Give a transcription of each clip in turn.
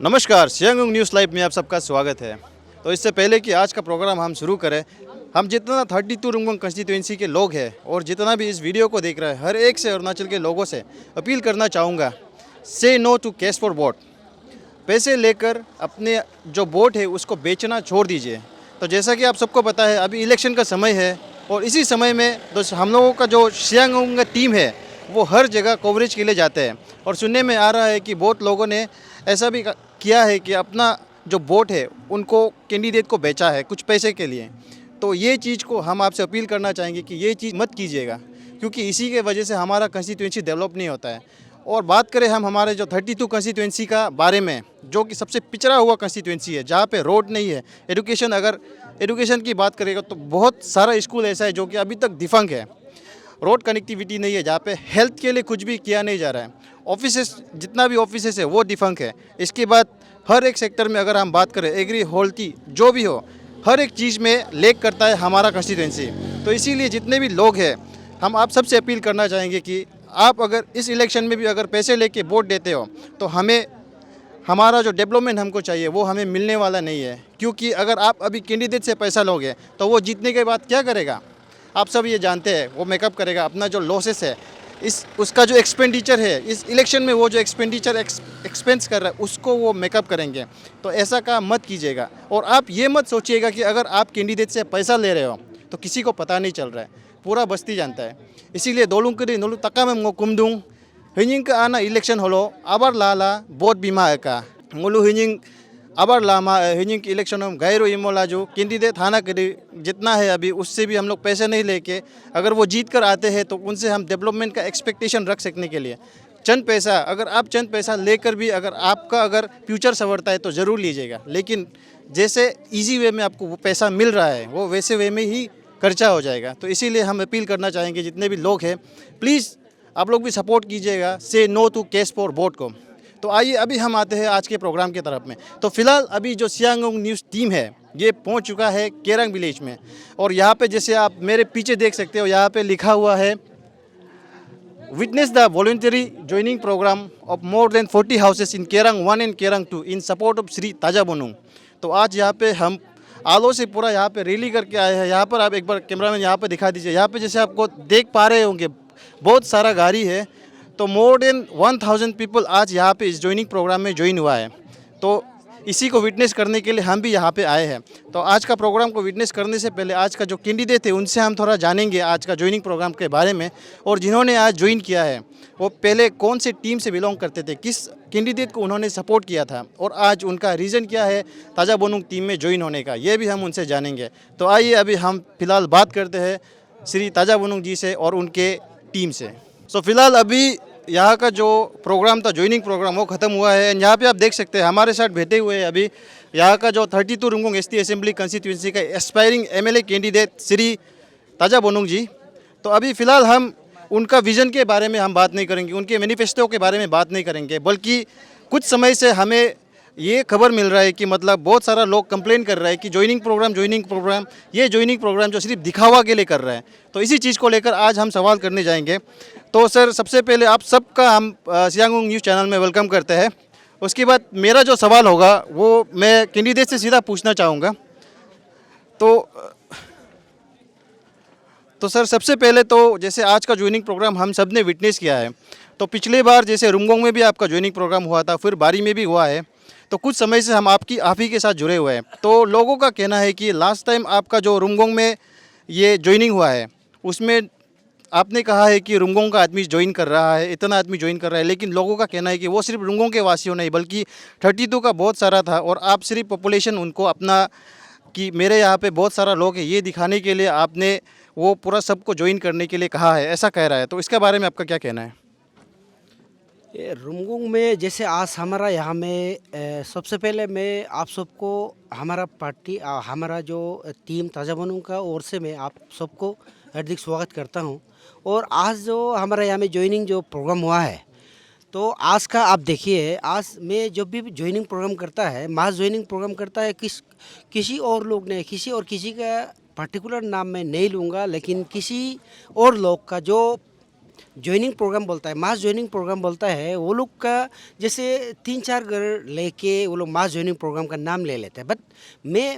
नमस्कार, Siang news live में आप सबका स्वागत है। तो इससे पहले कि आज का प्रोग्राम हम शुरू करें, हम जितना 32 रुंगोंग कंस्टिट्यूंसी के लोग हैं और जितना भी इस वीडियो को देख रहा है, हर एक से अरुणाचल के लोगों से अपील करना चाहूँगा, say no to cash for vote. पैसे लेकर अपने जो वोट है उसको बेचना छोड़ दीजिए। तो जैसा कि आप सबको पता है, अभी इलेक्शन का समय है और इसी समय में तो हम लोगों का जो सियांग टीम है वो हर जगह कवरेज के लिए जाते हैं। और सुनने में आ रहा है कि बहुत लोगों ने ऐसा भी किया है कि अपना जो वोट है उनको कैंडिडेट को बेचा है कुछ पैसे के लिए। तो ये चीज़ को हम आपसे अपील करना चाहेंगे कि ये चीज़ मत कीजिएगा, क्योंकि इसी के वजह से हमारा कंस्टिट्यूंसी डेवलप नहीं होता है। और बात करें हम हमारे जो 32 कंस्टिट्यूंसी का बारे में, जो कि सबसे पिछड़ा हुआ कंस्टिट्यूंसी है, जहाँ पे रोड नहीं है, एजुकेशन की बात करेगा तो बहुत सारा स्कूल ऐसा है जो कि अभी तक डिफंक है। रोड कनेक्टिविटी नहीं है, जहाँ पे हेल्थ के लिए कुछ भी किया नहीं जा रहा है। ऑफिसेस, जितना भी ऑफिसेस है वो डिफंक है। इसके बाद हर एक सेक्टर में अगर हम बात करें, एग्री होल्टी जो भी हो, हर एक चीज़ में लेक करता है हमारा कंस्टिट्यूंसी। तो इसीलिए जितने भी लोग हैं, हम आप सबसे अपील करना चाहेंगे कि आप अगर इस इलेक्शन में भी अगर पैसे लेके वोट देते हो तो हमें हमारा जो डेवलपमेंट हमको चाहिए वो हमें मिलने वाला नहीं है। क्योंकि अगर आप अभी कैंडिडेट से पैसा लोगे तो वो जीतने के बाद क्या करेगा, आप सब ये जानते हैं। वो मेकअप करेगा अपना जो लॉसेस है, उसका जो एक्सपेंडिचर है इस इलेक्शन में, वो जो एक्सपेंडिचर एक्सपेंस कर रहा है उसको वो मेकअप करेंगे। तो ऐसा काम मत कीजिएगा। और आप ये मत सोचिएगा कि अगर आप कैंडिडेट से पैसा ले रहे हो तो किसी को पता नहीं चल रहा है, पूरा बस्ती जानता है। इसीलिए दोलुंग करी नोलू तका में कुमदुंग हिंजिंग का आना इलेक्शन होलो आबार लाला वोट बीमा का मोलू हिंजिंग आबार लामा हिंजिंग की इलेक्शन हम गैरो इमोला जो कैंडिडेट थाना करी जितना है अभी, उससे भी हम लोग पैसे नहीं लेके अगर वो जीत कर आते हैं तो उनसे हम डेवलपमेंट का एक्सपेक्टेशन रख सकने के लिए चंद पैसा, अगर आप चंद पैसा लेकर भी अगर आपका अगर फ्यूचर संवरता है तो ज़रूर लीजिएगा। लेकिन जैसे इजी वे में आपको वो पैसा मिल रहा है वो वैसे वे में ही खर्चा हो जाएगा। तो इसीलिए हम अपील करना चाहेंगे जितने भी लोग हैं, प्लीज़ आप लोग भी सपोर्ट कीजिएगा say no to cash for vote को। तो आइए अभी हम आते हैं आज के प्रोग्राम की तरफ में। तो फिलहाल अभी जो सियांग न्यूज़ टीम है ये पहुंच चुका है केरंग विलेज में। और यहाँ पे जैसे आप मेरे पीछे देख सकते हो, यहाँ पे लिखा हुआ है witness the voluntary joining programme of more than 40 houses in Kerang 1 and Kerang 2 in support of Shri Taja Bonung. तो आज यहाँ पे हम आलो से पूरा यहाँ पे रैली करके आए हैं। यहाँ पर आप एक बार कैमरामैन यहाँ पे दिखा दीजिए। यहाँ पे जैसे आपको देख पा रहे होंगे बहुत सारा गाड़ी है। तो मोर देन 1000 पीपल आज यहाँ पे इस ज्वाइनिंग प्रोग्राम में ज्वाइन हुआ है। तो इसी को विटनेस करने के लिए हम भी यहाँ पे आए हैं। तो आज का प्रोग्राम को विटनेस करने से पहले आज का जो कैंडिडेट थे उनसे हम थोड़ा जानेंगे आज का ज्वाइनिंग प्रोग्राम के बारे में, और जिन्होंने आज ज्वाइन किया है वो पहले कौन से टीम से बिलोंग करते थे, किस कैंडिडेट को उन्होंने सपोर्ट किया था और आज उनका रीज़न क्या है ताजा बोनुंग टीम में ज्वाइन होने का, ये भी हम उनसे जानेंगे। तो आइए अभी हम फिलहाल बात करते हैं श्री ताजा बोनुंग जी से और उनके टीम से। सो फिलहाल अभी यहाँ का जो प्रोग्राम था ज्वाइनिंग प्रोग्राम वो ख़त्म हुआ है। एंड यहाँ पे आप देख सकते हैं हमारे साथ बैठे हुए हैं अभी यहाँ का जो 32 रुंगोंग एसटी असेंबली कंस्टिट्यूंसी का aspiring MLA candidate Shri Taja बोनुंग जी। तो अभी फ़िलहाल हम उनका विज़न के बारे में हम बात नहीं करेंगे, उनके मैनिफेस्टो के बारे में बात नहीं करेंगे, बल्कि कुछ समय से हमें ये खबर मिल रहा है कि मतलब बहुत सारा लोग कंप्लेन कर रहा है कि ज्वाइनिंग प्रोग्राम ये ज्वाइनिंग प्रोग्राम जो सिर्फ दिखावा के लिए कर रहा है। तो इसी चीज़ को लेकर आज हम सवाल करने जाएंगे। तो सर, सबसे पहले आप सबका हम सियांग न्यूज़ चैनल में वेलकम करते हैं। उसके बाद मेरा जो सवाल होगा वो मैं कैंडिडेट से सीधा पूछना चाहूँगा। तो सर, सबसे पहले तो जैसे आज का ज्वाइनिंग प्रोग्राम हम सब ने विटनेस किया है, तो पिछली बार जैसे रुंगोंग में भी आपका ज्वाइनिंग प्रोग्राम हुआ था, फिर बारी में भी हुआ है। तो कुछ समय से हम आप ही के साथ जुड़े हुए हैं। तो लोगों का कहना है कि लास्ट टाइम आपका जो रुंगोंग में ये ज्वाइनिंग हुआ है उसमें आपने कहा है कि रुंगोंग का आदमी ज्वाइन कर रहा है, इतना आदमी ज्वाइन कर रहा है, लेकिन लोगों का कहना है कि वो सिर्फ रुंगोंग के वासियों नहीं बल्कि 32 का बहुत सारा था, और आप सिर्फ पॉपुलेशन उनको अपना कि मेरे यहाँ पे बहुत सारा लोग है ये दिखाने के लिए आपने वो पूरा सबको ज्वाइन करने के लिए कहा है, ऐसा कह रहा है। तो इसके बारे में आपका क्या कहना है? ये रुमगुंग में जैसे आज हमारा यहाँ में सबसे पहले मैं आप सबको हमारा पार्टी हमारा जो टीम ताजा बनूं का ओर से मैं आप सबको हार्दिक स्वागत करता हूँ। और आज जो हमारा यहाँ में ज्वाइनिंग जो प्रोग्राम हुआ है, तो आज का आप देखिए, आज मैं जब भी ज्वाइनिंग प्रोग्राम करता है, मास ज्वाइनिंग प्रोग्राम करता है, किसी और लोग ने किसी का पर्टिकुलर नाम मैं नहीं लूँगा, लेकिन किसी और लोग का जो जॉइनिंग प्रोग्राम बोलता है, मास जॉइनिंग प्रोग्राम बोलता है, वो लोग का जैसे 3-4 घर लेके वो लोग मास जॉइनिंग प्रोग्राम का नाम ले लेते हैं। बट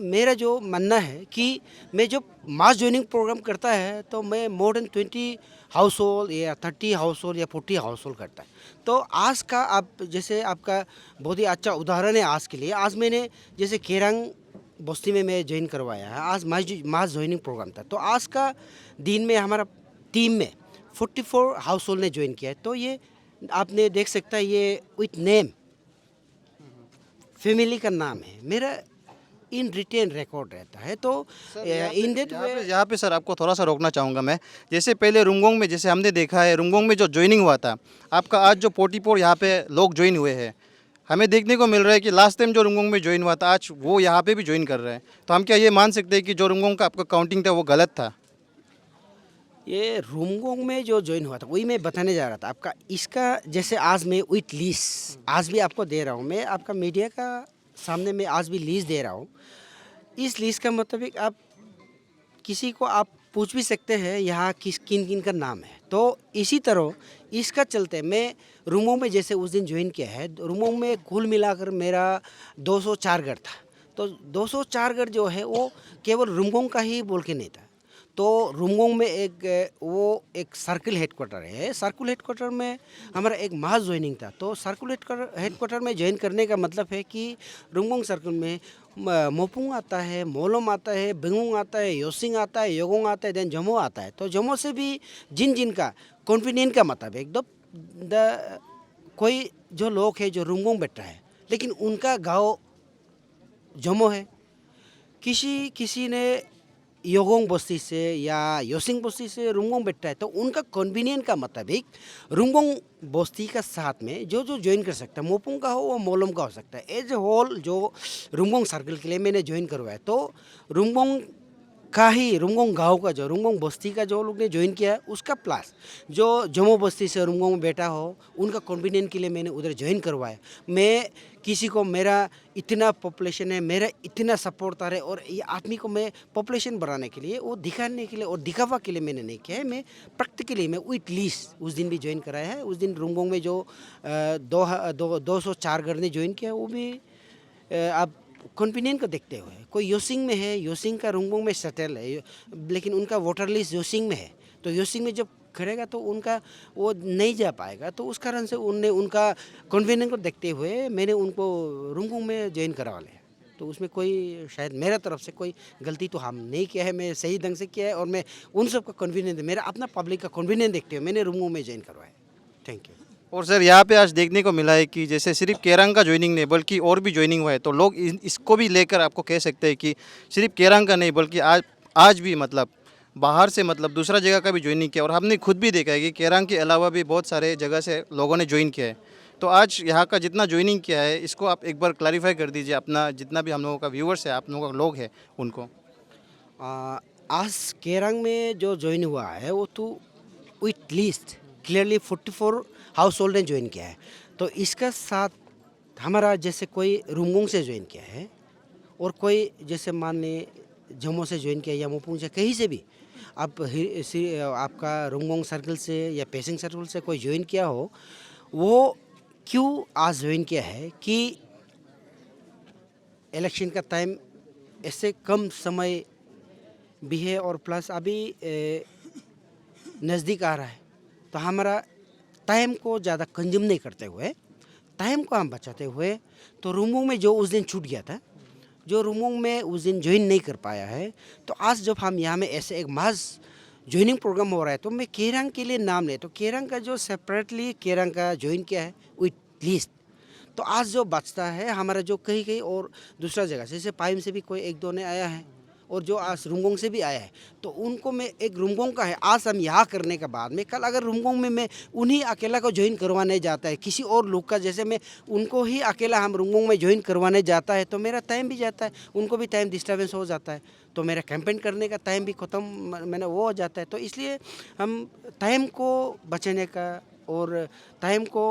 मेरा जो मानना है कि मैं जब मास जॉइनिंग प्रोग्राम करता है तो मैं मोर देन 20 हाउस होल्ड या 30 हाउस होल्ड या 40 हाउस होल्ड करता है। तो आज का आप जैसे आपका बहुत ही अच्छा उदाहरण है आज के लिए। आज मैंने जैसे केरंग बस्ती में मैं ज्वाइन करवाया है, आज मास ज्वाइनिंग प्रोग्राम था। तो आज का दिन में हमारा टीम में 44 हाउस होल्ड ने ज्वाइन किया है। तो ये आपने देख सकता है, ये विथ नेम फैमिली का नाम है मेरा इन रिटेन रिकॉर्ड रहता है। तो इन दैट यहाँ पे सर आपको थोड़ा सा रोकना चाहूँगा मैं। जैसे पहले रुमगोंग में जैसे हमने देखा है, रुमगोंग में जो ज्वाइनिंग हुआ था आपका, आज जो 44 यहाँ पे लोग ज्वाइन हुए हैं, हमें देखने को मिल रहा है कि लास्ट टाइम जो रुमगोंग में ज्वाइन हुआ था आज वो यहाँ पे भी ज्वाइन कर रहे हैं। तो हम क्या ये मान सकते हैं कि जो रुमगोंग का आपका काउंटिंग था वो गलत था? ये रुमगोंग में जो ज्वाइन हुआ था वही मैं बताने जा रहा था आपका। इसका जैसे आज मैं विथ लीज आज भी आपको दे रहा हूँ, मैं आपका मीडिया का सामने में आज भी लीज दे रहा हूँ। इस लीज का मतलब आप किसी को आप पूछ भी सकते हैं यहाँ किन किन का नाम है। तो इसी तरह इसका चलते मैं रूमों में जैसे उस दिन ज्वाइन किया है, रूमों में कुल मिलाकर मेरा 204 घर था। तो 204 घर जो है वो केवल रुमगोंग का ही बोल के नहीं था। तो रुमगोंग में एक सर्कल हेडक्वार्टर है, सर्कल हेडक्वार्टर में हमारा एक मास ज्वाइनिंग था। तो सर्कल हेडक्वार्टर में ज्वाइन करने का मतलब है कि रुमगोंग सर्कल में मोपुंग आता है, मोलम आता है, बिंगुंग आता है, योसिंग आता है, योगोंग आता है, देन जमो आता है। तो जमो से भी जिन का कॉन्फिडेंट का मतलब एकदम कोई जो लोग है जो रुमगोंग बैठा है लेकिन उनका गाँव जमो है, किसी ने योगोंग बस्ती से या योसिंग बस्ती से रुमगोंग बैठा है, तो उनका कन्वीनियंट का मुताबिक रुमगोंग बस्ती का साथ में जो ज्वाइन कर सकता है, मोपुंग का हो वो मोलम का हो सकता है। एज ए होल जो रुमगोंग सर्कल के लिए मैंने ज्वाइन करवाया, तो रुमगोंग का ही रुमगोंग गांव का जो रुमगोंग बस्ती का जो लोग ने ज्वाइन किया है उसका प्लस जो जम्मू बस्ती से रुमगोंग में बैठा हो उनका कॉन्फिडेंस के लिए मैंने उधर ज्वाइन करवाया। मैं किसी को मेरा इतना पॉपुलेशन है, मेरा इतना सपोर्ट आ रहा है और ये आदमी को मैं पॉपुलेशन बढ़ाने के लिए, वो दिखाने के लिए और दिखावा के लिए मैंने नहीं किया है। मैं प्रैक्टिकली मैं विथ लीस्ट उस दिन भी ज्वाइन कराया है। उस दिन रुमगोंग में जो 204 घर ने ज्वाइन किया वो भी आप कॉन्फिडेंट को देखते हुए, कोई योसिंग में है, योसिंग का रुमगोंग में सेटल है लेकिन उनका वोटर लिस्ट योसिंग में है, तो योसिंग में जब करेगा तो उनका वो नहीं जा पाएगा। तो उस कारण से उनका कॉन्फिडेंस को देखते हुए मैंने उनको रुमगोंग में ज्वाइन करवा लिया। तो उसमें कोई शायद मेरा तरफ से कोई गलती तो हम नहीं किया है, मैं सही ढंग से किया है और मैं उन सबका कॉन्फिडेंस, मेरा अपना पब्लिक का कॉन्फिडेंस देखते हुए मैंने रुमगोंग में ज्वाइन करवाया। Thank you. और सर यहाँ पे आज देखने को मिला है कि जैसे सिर्फ केरंग का ज्वाइनिंग नहीं बल्कि और भी ज्वाइनिंग हुआ है, तो लोग इसको भी लेकर आपको कह सकते हैं कि सिर्फ केरंग का नहीं बल्कि आज भी मतलब बाहर से मतलब दूसरा जगह का भी ज्वाइनिंग किया। और हमने खुद भी देखा है कि केरंग के अलावा भी बहुत सारे जगह से लोगों ने ज्वाइन किया है। तो आज यहाँ का जितना ज्वाइनिंग किया है इसको आप एक बार क्लैरिफाई कर दीजिए, अपना जितना भी हम लोगों का व्यूअर्स है, आप लोगों का लोग हैं उनको। आज केरंग में जो ज्वाइन हुआ है वो तो with list clearly 44 house hold ने ज्वाइन किया है। तो इसका साथ हमारा जैसे कोई रुमगोंग से ज्वाइन किया है और कोई जैसे मान लें जम्मू से ज्वाइन किया या मोपुंग से, कहीं से भी आपका रुमगोंग सर्कल से या पेसिंग सर्कल से कोई ज्वाइन किया हो, वो क्यों आज ज्वाइन किया है कि इलेक्शन का टाइम ऐसे कम समय भी है और प्लस अभी नज़दीक आ रहा है, तो हमारा टाइम को ज़्यादा कंज्यूम नहीं करते हुए, टाइम को हम बचाते हुए, तो रुमगोंग में जो उस दिन छूट गया था, जो रुमगोंग में उस दिन ज्वाइन नहीं कर पाया है, तो आज जब हम यहाँ में ऐसे एक मास ज्वाइनिंग प्रोग्राम हो रहा है तो मैं केरंग के लिए नाम ले, तो केरंग का जो सेपरेटली केरंग का ज्वाइन किया है विथ लिस्ट, तो आज जो बचता है हमारा जो कहीं और दूसरा जगह जैसे पाइम से भी कोई 1-2 ने आया है और जो आज रुमगोंग से भी आया है, तो उनको मैं एक रुमगोंग का है आज हम यहाँ करने के बाद में कल अगर रुमगोंग में मैं उन्हीं अकेला को ज्वाइन करवाने जाता है किसी और लोग का, जैसे मैं उनको ही अकेला हम रुमगोंग में ज्वाइन करवाने जाता है तो मेरा टाइम भी जाता है, उनको भी टाइम डिस्टर्बेंस हो जाता है, तो मेरा कैंपेन करने का टाइम भी ख़त्म मैंने वो हो जाता है। तो इसलिए हम टाइम को बचाने का और टाइम को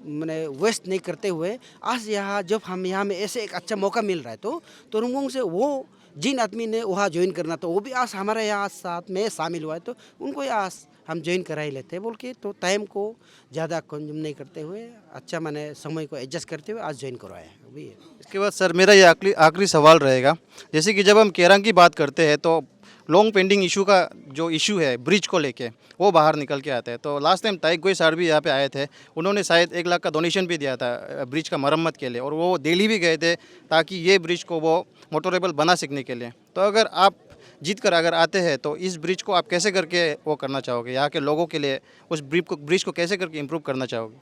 मैंने वेस्ट नहीं करते हुए आज यहाँ जब हम यहाँ में ऐसे एक अच्छा मौका मिल रहा है तो रुमगोंग से वो जिन आदमी ने वहाँ ज्वाइन करना तो वो भी आज हमारे यहाँ साथ में शामिल हुआ है, तो उनको ही आज हम ज्वाइन करा ही लेते हैं बोल के, तो टाइम को ज़्यादा कंज्यूम नहीं करते हुए, अच्छा माने समय को एडजस्ट करते हुए आज ज्वाइन करवाया है अभी। इसके बाद सर मेरा ये आखिरी आखिरी सवाल रहेगा, जैसे कि जब हम केरंग की बात करते हैं तो लॉन्ग पेंडिंग इशू का जो इशू है ब्रिज को लेके वो बाहर निकल के आता है। तो लास्ट टाइम ताइगोई सर भी यहाँ पे आए थे, उन्होंने शायद 1 लाख का डोनेशन भी दिया था ब्रिज का मरम्मत के लिए, और वो दिल्ली भी गए थे ताकि ये ब्रिज को वो मोटरेबल बना सकने के लिए। तो अगर आप जीत कर अगर आते हैं तो इस ब्रिज को आप कैसे करके वो करना चाहोगे, यहाँ के लोगों के लिए उस ब्रिज को कैसे करके इम्प्रूव करना चाहोगे?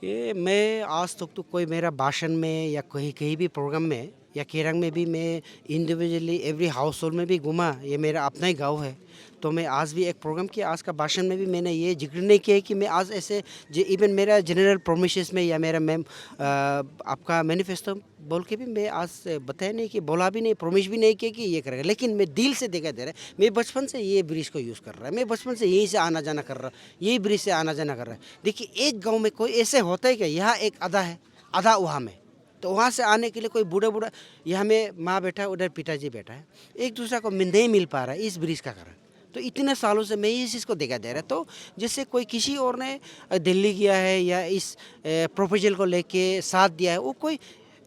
ये मैं आज तक तो कोई मेरा भाषण में या कहीं कहीं भी प्रोग्राम में या केरंग में भी मैं इंडिविजुअली एवरी हाउस होल्ड में भी घूमा, ये मेरा अपना ही गांव है। तो मैं आज भी एक प्रोग्राम किया, आज का भाषण में भी मैंने ये जिक्र नहीं किया कि मैं आज ऐसे इवन मेरा जनरल प्रोमिसेस में या मेरा मैम आपका मैनिफेस्टो बोल के भी मैं आज बताया नहीं कि बोला भी नहीं, प्रोमिस भी नहीं किया कि ये करेगा, लेकिन मैं दिल से देखा दे रहा है। मैं बचपन से ये ब्रिज को यूज़ कर रहा है, मैं बचपन से यहीं से आना जाना कर रहा, यही ब्रिज से आना जाना कर रहा है। देखिए एक गाँव में कोई ऐसे होता है क्या, यहाँ एक आधा है आधा वहाँ में, तो वहाँ से आने के लिए कोई बूढ़ा यहाँ में माँ बैठा है, उधर पिताजी बैठा है, एक दूसरे को नहीं मिल पा रहा है इस ब्रिज का कारण। तो इतने सालों से मैं इस चीज़ को देखा दे रहा है। तो जैसे कोई किसी और ने दिल्ली गया है या इस प्रोपोजल को लेके साथ दिया है, वो कोई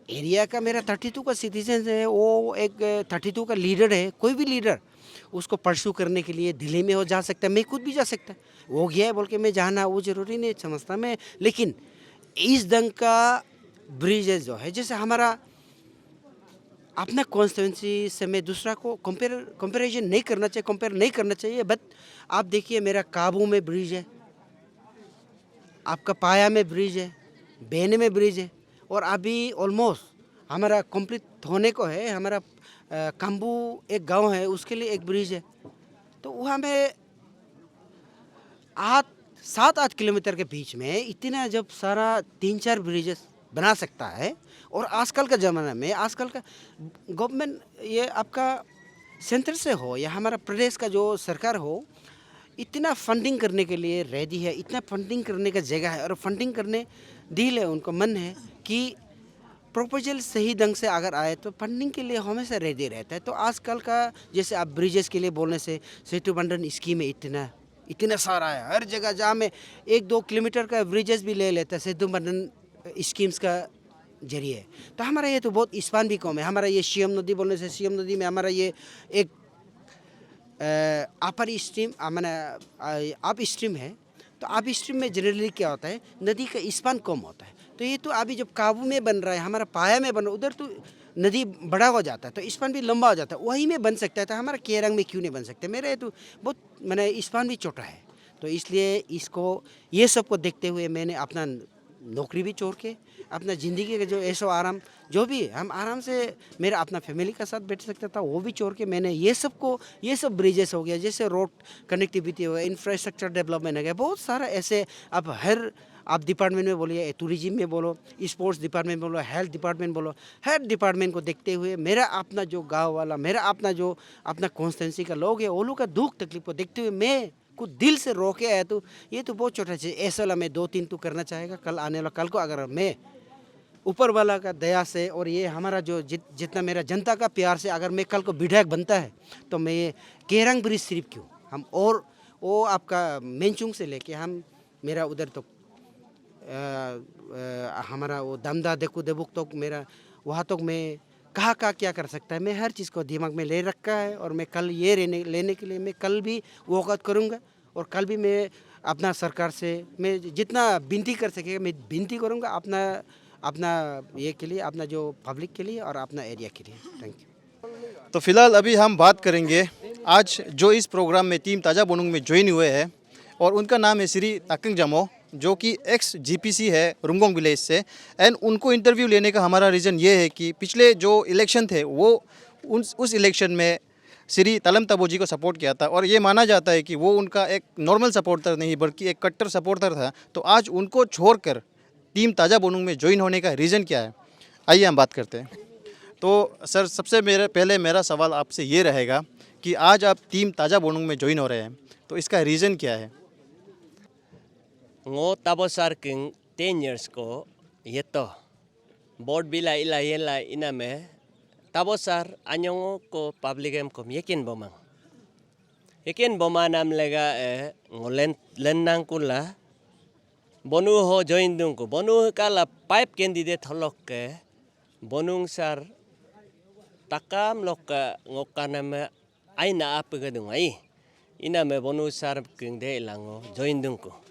एरिया का मेरा 32 का सिटीजन है, वो एक 32 का लीडर है, कोई भी लीडर उसको परसू करने के लिए दिल्ली में हो जा सकता है, मैं खुद भी जा सकता है, वो गया है बोल के मैं जाना वो ज़रूरी नहीं समझता मैं। लेकिन इस ढंग का ब्रिजेज जो है, जैसे हमारा अपना कॉन्स्टिट्यूंसी से मैं दूसरा को कंपेरिजन नहीं करना चाहिए, कंपेयर नहीं करना चाहिए। बट आप देखिए मेरा काबू में ब्रिज है, आपका पाया में ब्रिज है, बेने में ब्रिज है, और अभी ऑलमोस्ट हमारा कंप्लीट होने को है। हमारा काम्बू एक गांव है, उसके लिए एक ब्रिज है। तो वहाँ में 7-8 किलोमीटर के बीच में इतना जब सारा 3-4 ब्रिजेस बना सकता है, और आजकल का ज़माना में आजकल का गवर्नमेंट ये आपका सेंटर से हो या हमारा प्रदेश का जो सरकार हो, इतना फंडिंग करने के लिए रेडी है, इतना फंडिंग करने का जगह है, और फंडिंग करने दिल है, उनको मन है कि प्रपोजल सही ढंग से अगर आए तो फंडिंग के लिए हमेशा रेडी रहता है। तो आजकल का जैसे आप ब्रिजेस के लिए बोलने से सेतु बंधन स्कीम है, इतना सारा है हर जगह, जहाँ में 1-2 किलोमीटर का ब्रिजेस भी ले लेता है सेतु बंधन स्कीम्स का जरिए। तो हमारा ये तो बहुत स्पान भी कम है। हमारा ये सीएम नदी बोलने से सीएम नदी में हमारा ये एक अपर स्ट्रीम मैंने आप स्ट्रीम है, तो आप स्ट्रीम में जनरली क्या होता है, नदी का स्पान कम होता है। तो ये तो अभी जब काबू में बन रहा है, हमारा पाया में बन रहा है, उधर तो नदी बड़ा हो जाता है, तो स्पान भी लंबा हो जाता है, वहीं में बन सकता है। तो हमारा केरंग में क्यों नहीं बन सकते? मेरा ये तो बहुत मैंने स्पान भी छोटा है, तो इसलिए इसको ये सब को देखते हुए मैंने अपना नौकरी भी छोड़ के अपना ज़िंदगी का जो ऐशो आराम जो भी हम आराम से मेरा अपना फैमिली का साथ बैठ सकता था, वो भी छोड़ के मैंने ये सब ब्रिजेस हो गया, जैसे रोड कनेक्टिविटी हो गया, इंफ्रास्ट्रक्चर डेवलपमेंट हो गया, बहुत सारा ऐसे अब आप डिपार्टमेंट में बोलिए, टूरिज्म में बोलो, स्पोर्ट्स डिपार्टमेंट बोलो, हेल्थ डिपार्टमेंट बोलो, हर डिपार्टमेंट को देखते हुए मेरा अपना जो गाँव वाला मेरा अपना कॉन्स्टिट्यूंसी का लोग है, वो लोग का दुख तकलीफ को देखते हुए मैं कुछ दिल से रोके आया। तो ये तो बहुत छोटा चीज़, ऐसा वाला मैं 2-3 तो करना चाहेगा कल आने वाला कल को, अगर मैं ऊपर वाला का दया से और ये हमारा जो जितना मेरा जनता का प्यार से अगर मैं कल को विधायक बनता है, तो मैं ये केरंग ब्रिज सिर्फ क्यों हम, और वो आपका मेंचुंग से लेके हम मेरा उधर तो हमारा वो दमदा देखू देबुक तो मेरा वहाँ तक मैं कहाँ क्या कर सकता है, मैं हर चीज़ को दिमाग में ले रखा है। और मैं कल ये लेने के लिए मैं कल भी वक़्त करूँगा, और कल भी मैं अपना सरकार से मैं जितना विनती कर सकेगा मैं विनती करूँगा अपना ये के लिए, अपना जो पब्लिक के लिए और अपना एरिया के लिए। Thank you. तो फिलहाल अभी हम बात करेंगे आज जो इस प्रोग्राम में टीम ताजा बोनुंग में ज्वाइन हुए हैं, और उनका नाम है श्री ताकंग जामो, जो कि एक्स जीपीसी है रुमगोंग विलेज से। एंड उनको इंटरव्यू लेने का हमारा रीज़न ये है कि पिछले जो इलेक्शन थे वो उस इलेक्शन में श्री तलम तबोजी को सपोर्ट किया था, और ये माना जाता है कि वो उनका एक नॉर्मल सपोर्टर नहीं बल्कि एक कट्टर सपोर्टर था। तो आज उनको छोड़कर टीम ताजा बोनुंग में ज्वाइन होने का रीज़न क्या है, आइए हम बात करते हैं। तो सर सबसे पहले मेरा सवाल आपसे ये रहेगा कि आज आप टीम ताजा बोनुंग में ज्वाइन हो रहे हैं, तो इसका रीज़न क्या है? Ngo tapos sarking 10 years ko yeto board bila ila yela iname tabosar anyong ko publicem kom yekin bomang. Yekin bomanam lega ngolen lennang kula bonu ho join dung ko bonu kala pipe candidate holok ke bonung sar takam loka ngokanam aina ap gadung ai ina me bonu sar kingde lango join dung को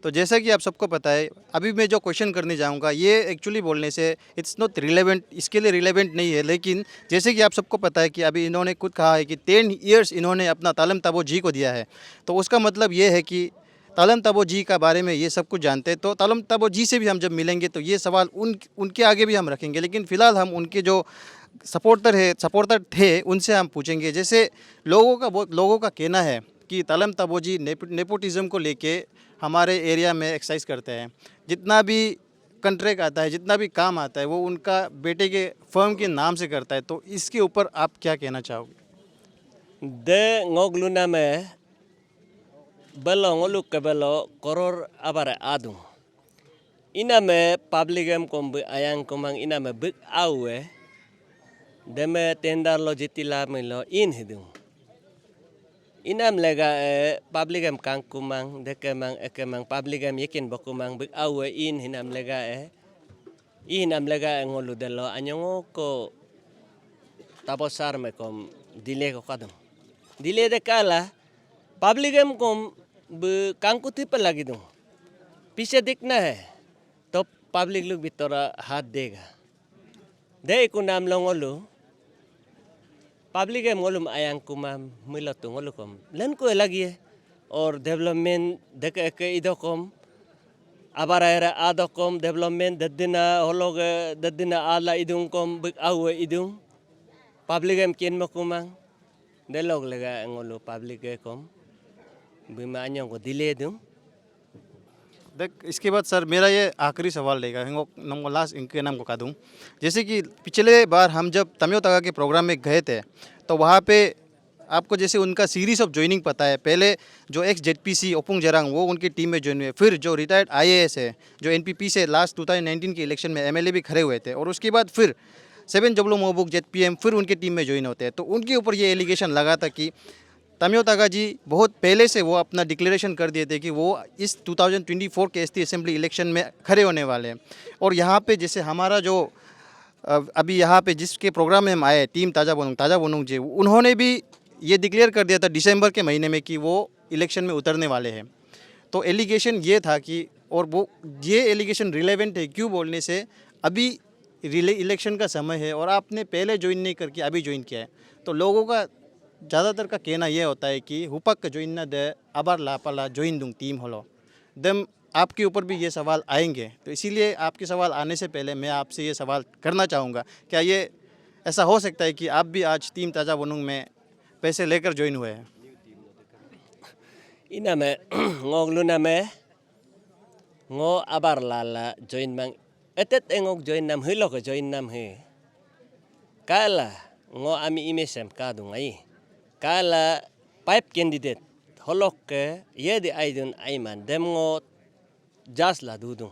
तो जैसा कि आप सबको पता है, अभी मैं जो क्वेश्चन करने जाऊंगा ये एक्चुअली बोलने से इट्स नॉट रिलेवेंट, इसके लिए रिलेवेंट नहीं है। लेकिन जैसे कि आप सबको पता है कि अभी इन्होंने खुद कहा है कि 10 इयर्स इन्होंने अपना तालम ताबो जी को दिया है, तो उसका मतलब ये है कि तालम ताबो जी का बारे में ये सब कुछ जानते हैं। तो तालम ताबो जी से भी हम जब मिलेंगे तो ये सवाल उनके आगे भी हम रखेंगे, लेकिन फ़िलहाल हम उनके जो सपोर्टर थे उनसे हम पूछेंगे। जैसे लोगों का कहना है कि तालम ताबो जी नेपोटिज़म को लेके हमारे एरिया में एक्सरसाइज करते हैं। जितना भी कंट्रैक्ट आता है, जितना भी काम आता है, वो उनका बेटे के फर्म के नाम से करता है। तो इसके ऊपर आप क्या कहना चाहोगे? de ngogluna me belo ngoluk ke belo koror abare adung ina me publicem kom ayang komang ina me bik awe de me tendar lo jitila me lo in hidung inam lega publicem kang kumang de kemang publicem yekin bokumang bik awe in hinam lega inam lega ngolu de lo anyongo ko tabosar me kom dile ko kadung dile de kala publicem kom कांकुती पर लगी दूँ पीछे दिखना है तो public लोग भी तोरा हाथ देगा दे को नाम लोगों पब्लिक है मोलुम आयांग कुमाम मिलो तो मोलु कम लन को लगी है और डेवलपमेंट देखे के इधर कम abarayra adokom development dadina hologe dadina ala idung kom bik awe idung public em kien makumang delog lega ngolo public kom बिमा को दिले दूं। देख इसके बाद सर मेरा ये आखिरी सवाल रहेगा, नंबर लास्ट इनके नाम को कह दूं। जैसे कि पिछले बार हम जब तमियो तगा के प्रोग्राम में गए थे तो वहाँ पे आपको जैसे उनका सीरीज़ ऑफ ज्वाइनिंग पता है। पहले जो एक्स जेडपीसी ओपुंग जरांग वो उनकी टीम में ज्वाइन हुए, फिर जो रिटायर्ड आईएएस है जो एनपीपी से लास्ट 2019 के इलेक्शन में एमएलए भी खड़े हुए थे, और उसके बाद फिर 7 जबलो मोबुक जेडपीएम फिर उनकी टीम में ज्वाइन होते हैं। तो उनके ऊपर ये एलिगेशन लगा था कि तमियो तागा जी बहुत पहले से वो अपना डिक्लेरेशन कर दिए थे कि वो इस 2024 के एसटी असेंबली इलेक्शन में खड़े होने वाले हैं। और यहाँ पे जैसे हमारा जो अभी यहाँ पे जिसके प्रोग्राम में हम आए टीम ताजा बोनुंग जी, उन्होंने भी ये डिक्लेयर कर दिया था दिसंबर के महीने में कि वो इलेक्शन में उतरने वाले हैं। तो एलिगेशन ये था कि, और वो ये एलिगेशन रिलेवेंट है क्यों बोलने से अभी इलेक्शन का समय है और आपने पहले ज्वाइन नहीं करके अभी ज्वाइन किया है। तो लोगों का ज़्यादातर का कहना यह होता है कि हुपक ज्वाइन न दे अबार लापाला ज्वाइन दूँ टीम होलो दम। आपके ऊपर भी ये सवाल आएंगे, तो इसीलिए आपके सवाल आने से पहले मैं आपसे ये सवाल करना चाहूँगा, क्या ये ऐसा हो सकता है कि आप भी आज टीम ताजा बोनुंग में पैसे लेकर ज्वाइन हुए हैं? इना में ngoglu में ngो अबार लाला join mang etet engok join नाम हिलो के ज्वाइन नाम है काला ngो आमी इमेसम का दूँगा kala pipe candidate holok ke ye di aidun aiman demngo jasla dudung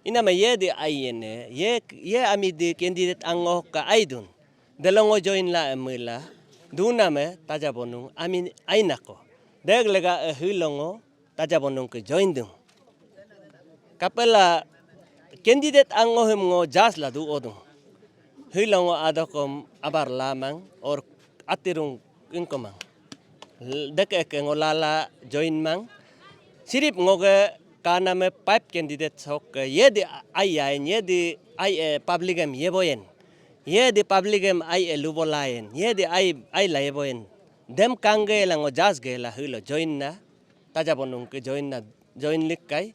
ina me ye di ayene ye ami di candidate ango ka aidun delongo join la emila duna me tajabonung ami ainako deg lega hilongo tajabonung ke join dung kapela candidate ango hemngo jasla du odung hilongo adokom abar lamang or atirung ingkomang deke ke ngolala join mang sirip ngoge kana me pipe candidate sok ye di ayain ye di ai public em yeboyen ye di public em ai lubolayen ye di ai la yeboyen dem kange la ngo jas ge la hilo join na tajabonung ke join na join likai